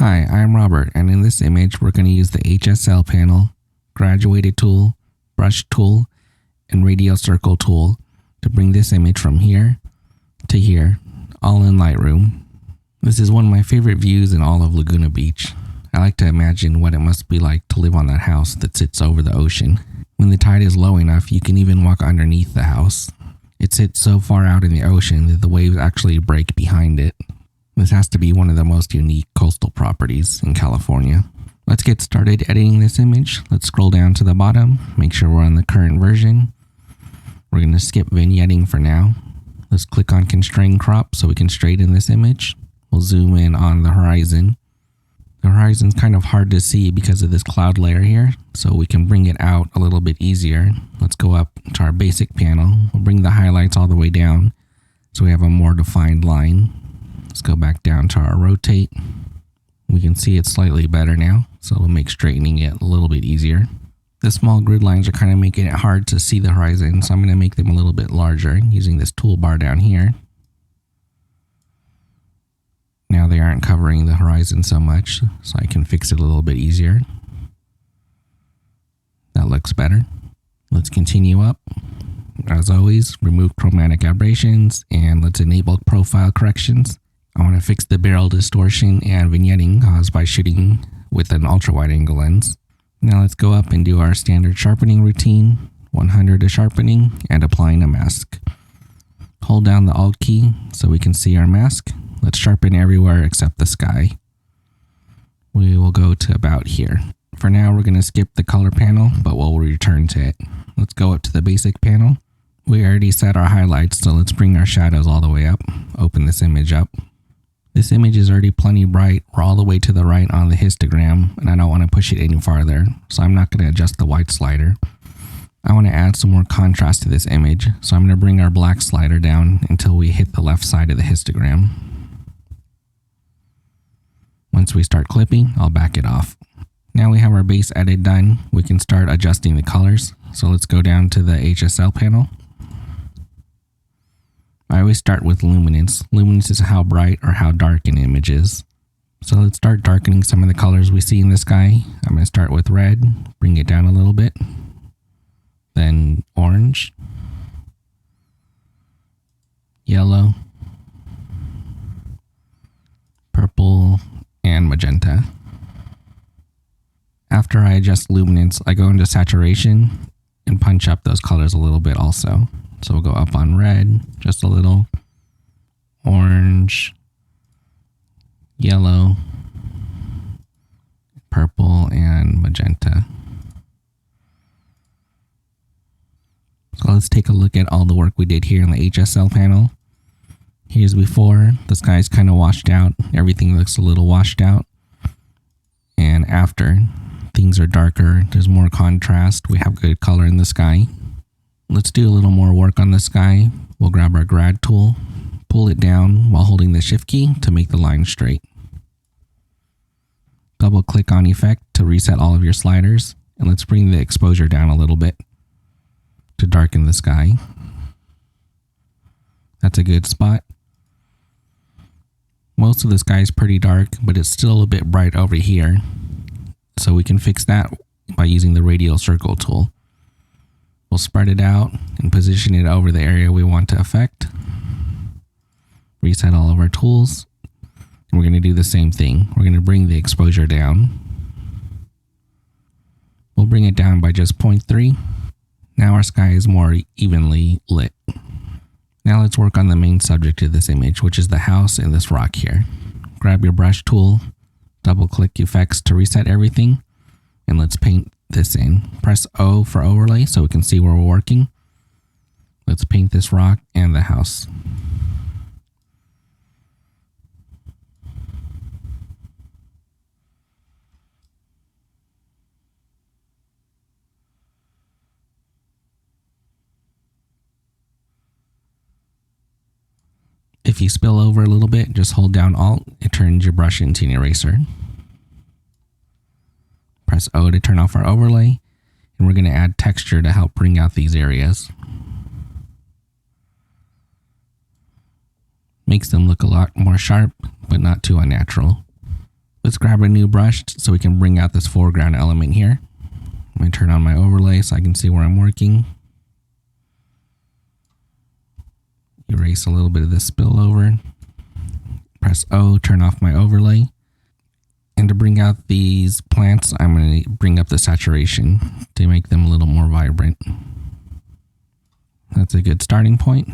Hi, I'm Robert, and in this image we're going to use the HSL panel, graduated tool, brush tool, and radial circle tool to bring this image from here to here, all in Lightroom. This is one of my favorite views in all of Laguna Beach. I like to imagine what it must be like to live on that house that sits over the ocean. When the tide is low enough, you can even walk underneath the house. It sits so far out in the ocean that the waves actually break behind it. This has to be one of the most unique coastal properties in California. Let's get started editing this image. Let's scroll down to the bottom, make sure we're on the current version. We're going to skip vignetting for now. Let's click on Constrain Crop so we can straighten this image. We'll zoom in on the horizon. The horizon's kind of hard to see because of this cloud layer here, so we can bring it out a little bit easier. Let's go up to our basic panel. We'll bring the highlights all the way down so we have a more defined line. Let's go back down to our rotate. We can see it slightly better now, so we'll make straightening it a little bit easier. The small grid lines are kind of making it hard to see the horizon, so I'm going to make them a little bit larger using this toolbar down here. Now they aren't covering the horizon so much, so I can fix it a little bit easier. That looks better. Let's continue up. As always, remove chromatic aberrations and let's enable profile corrections. I want to fix the barrel distortion and vignetting caused by shooting with an ultra-wide angle lens. Now let's go up and do our standard sharpening routine, 100 to sharpening, and applying a mask. Hold down the Alt key so we can see our mask. Let's sharpen everywhere except the sky. We will go to about here. For now, we're going to skip the color panel, but we'll return to it. Let's go up to the basic panel. We already set our highlights, so let's bring our shadows all the way up. Open this image up. This image is already plenty bright. We're all the way to the right on the histogram, and I don't want to push it any farther, so I'm not going to adjust the white slider. I want to add some more contrast to this image, so I'm going to bring our black slider down until we hit the left side of the histogram. Once we start clipping, I'll back it off. Now we have our base edit done, we can start adjusting the colors. So let's go down to the HSL panel. I always start with Luminance. Luminance is how bright or how dark an image is. So let's start darkening some of the colors we see in the sky. I'm going to start with red, bring it down a little bit. Then orange, yellow, purple, and magenta. After I adjust luminance, I go into saturation and punch up those colors a little bit also. So we'll go up on red, just a little, orange, yellow, purple, and magenta. So let's take a look at all the work we did here in the HSL panel. Here's before, the sky's kind of washed out, everything looks a little washed out. And after, things are darker, there's more contrast, we have good color in the sky. Let's do a little more work on the sky. We'll grab our grad tool, pull it down while holding the shift key to make the line straight. Double click on effect to reset all of your sliders, and let's bring the exposure down a little bit to darken the sky. That's a good spot. Most of the sky is pretty dark, but it's still a bit bright over here. So we can fix that by using the radial circle tool. We'll spread it out and position it over the area we want to affect. Reset all of our tools. And we're going to do the same thing. We're going to bring the exposure down. We'll bring it down by just 0.3. Now our sky is more evenly lit. Now let's work on the main subject of this image, which is the house and this rock here. Grab your brush tool, double click effects to reset everything, and let's paint this in. Press O for overlay so we can see where we're working. Let's paint this rock and the house. If you spill over a little bit, just hold down Alt. It turns your brush into an eraser. Press O to turn off our overlay. And we're going to add texture to help bring out these areas. Makes them look a lot more sharp, but not too unnatural. Let's grab a new brush so we can bring out this foreground element here. I'm going to turn on my overlay so I can see where I'm working. Erase a little bit of this spillover. Press O, turn off my overlay. And to bring out these plants, I'm going to bring up the saturation to make them a little more vibrant. That's a good starting point.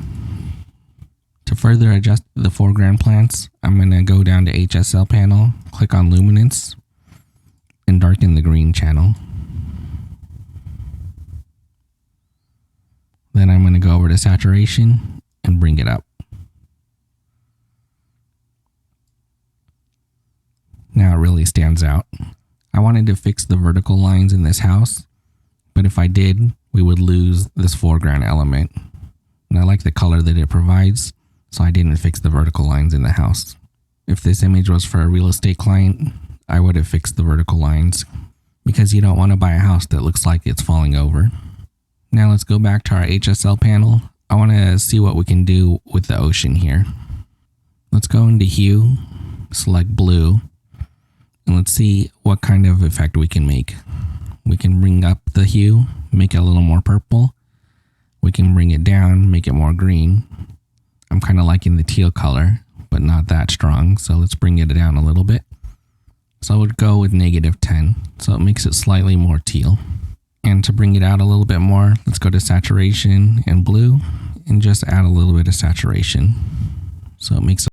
To further adjust the foreground plants, I'm going to go down to HSL panel, click on Luminance, and darken the green channel. Then I'm going to go over to saturation and bring it up. Now it really stands out. I wanted to fix the vertical lines in this house, but if I did, we would lose this foreground element. And I like the color that it provides, so I didn't fix the vertical lines in the house. If this image was for a real estate client, I would have fixed the vertical lines, because you don't want to buy a house that looks like it's falling over. Now let's go back to our HSL panel. I want to see what we can do with the ocean here. Let's go into Hue, select Blue, and let's see what kind of effect we can make. We can bring up the hue, make it a little more purple. We can bring it down, make it more green. I'm kind of liking the teal color, but not that strong, so let's bring it down a little bit. So I would go with -10, so it makes it slightly more teal. And to bring it out a little bit more, let's go to saturation and blue, and just add a little bit of saturation, so it makes